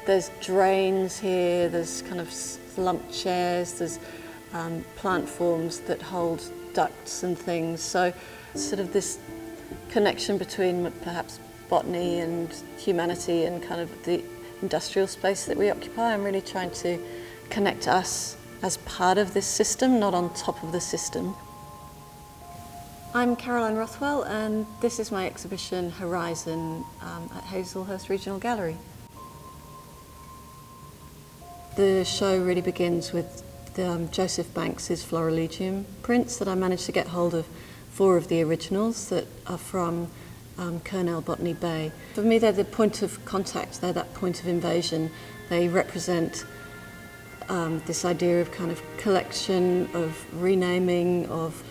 There's drains here, there's kind of slumped chairs, there's plant forms that hold ducts and things. So sort of this connection between perhaps botany and humanity and kind of the industrial space that we occupy. I'm really trying to connect us as part of this system, not on top of the system. I'm Caroline Rothwell, and this is my exhibition Horizon at Hazelhurst Regional Gallery. The show really begins with Joseph Banks's Flora Legium prints that I managed to get hold of 4 of the originals that are from Kernell Botany Bay. For me, they're the point of contact, they're that point of invasion. They represent this idea of kind of collection, of renaming, of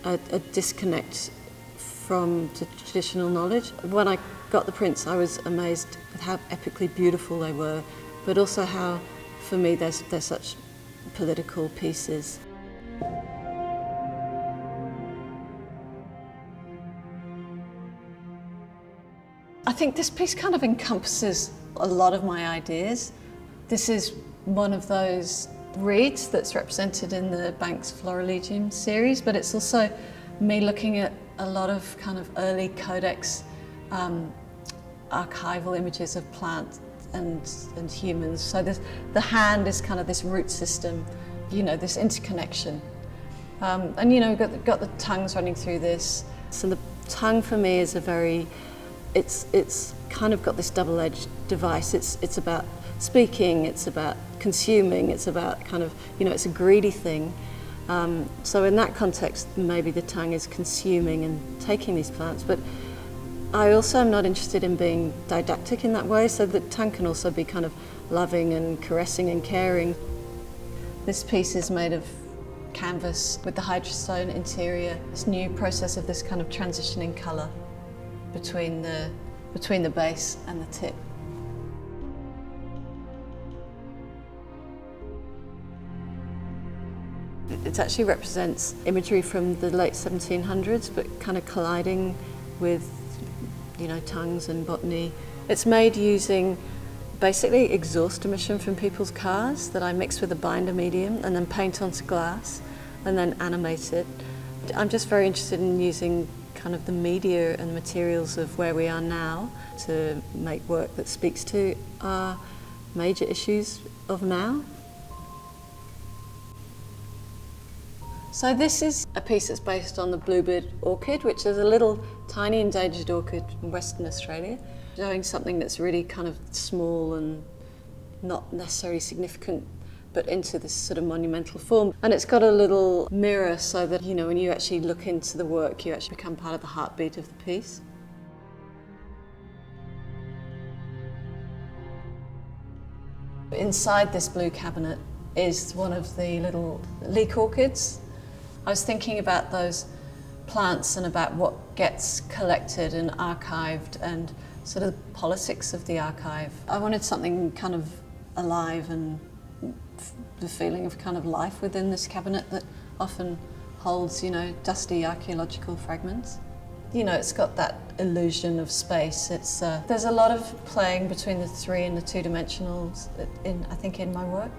a disconnect from the traditional knowledge. When I got the prints, I was amazed at how epically beautiful they were, but also how, for me, they're such political pieces. I think this piece kind of encompasses a lot of my ideas. This is one of those reeds that's represented in the Banks Flora Legium series, but it's also me looking at a lot of kind of early codex archival images of plants and humans. So the hand is kind of this root system, you know, this interconnection. And you know, we've got the tongues running through this. So the tongue for me is it's kind of got this double-edged device. It's about speaking, it's about consuming, it's about kind of, you know, it's a greedy thing. So in that context, maybe the tongue is consuming and taking these plants, but I also am not interested in being didactic in that way, so the tongue can also be kind of loving and caressing and caring. This piece is made of canvas with the hydrostone interior, this new process of this kind of transitioning colour between the base and the tip. It actually represents imagery from the late 1700s, but kind of colliding with, you know, tongues and botany. It's made using basically exhaust emission from people's cars that I mix with a binder medium and then paint onto glass and then animate it. I'm just very interested in using kind of the media and materials of where we are now to make work that speaks to our major issues of now. So this is a piece that's based on the Bluebird Orchid, which is a little tiny endangered orchid in Western Australia, showing something that's really kind of small and not necessarily significant, but into this sort of monumental form. And it's got a little mirror so that, you know, when you actually look into the work, you actually become part of the heartbeat of the piece. Inside this blue cabinet is one of the little leek orchids. I was thinking about those plants and about what gets collected and archived and sort of the politics of the archive. I wanted something kind of alive and the feeling of kind of life within this cabinet that often holds, you know, dusty archaeological fragments. You know, it's got that illusion of space. There's a lot of playing between the 3 and the 2 dimensionals I think in my work.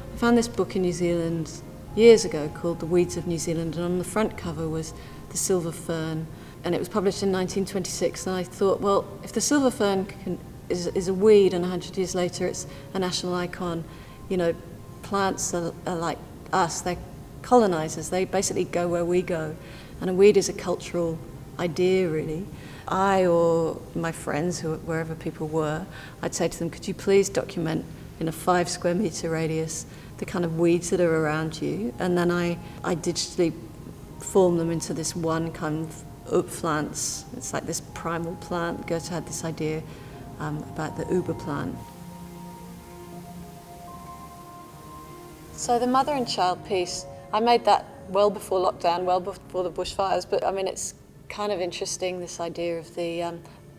I found this book in New Zealand years ago called The Weeds of New Zealand, and on the front cover was the silver fern, and it was published in 1926, and I thought, well, if the silver fern is a weed and 100 years later it's a national icon, you know, plants are like us, they're colonisers, they basically go where we go, and a weed is a cultural idea really. I or my friends, wherever people were, I'd say to them, could you please document in a 5 square metre radius the kind of weeds that are around you, and then I digitally form them into this one kind of Upplants. It's like this primal plant. Goethe had this idea about the Uber plant. So the mother and child piece, I made that well before lockdown, well before the bushfires, but I mean it's kind of interesting, this idea of the,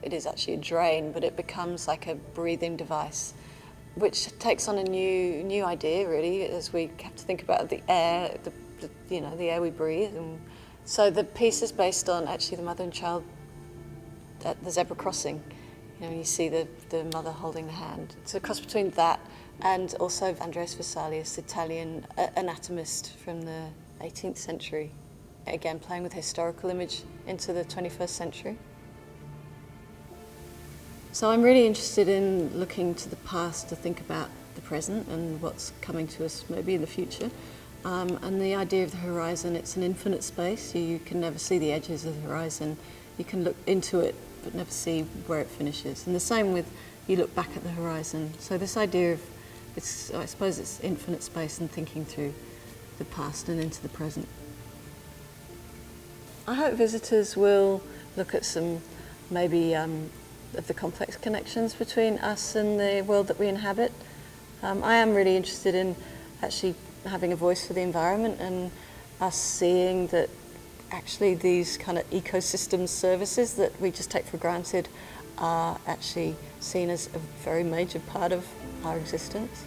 it is actually a drain, but it becomes like a breathing device, which takes on a new idea really, as we have to think about the air, the you know, the air we breathe. And so the piece is based on actually the mother and child at the zebra crossing. You know, you see the mother holding the hand. It's a cross between that and also Andreas Vesalius, Italian anatomist from the 18th century. Again, playing with historical image into the 21st century. So I'm really interested in looking to the past to think about the present and what's coming to us maybe in the future. And the idea of the horizon, it's an infinite space. You can never see the edges of the horizon. You can look into it but never see where it finishes. And the same with, you look back at the horizon. So this idea of, I suppose it's infinite space and thinking through the past and into the present. I hope visitors will look at some maybe of the complex connections between us and the world that we inhabit. I am really interested in actually having a voice for the environment and us seeing that actually these kind of ecosystem services that we just take for granted are actually seen as a very major part of our existence.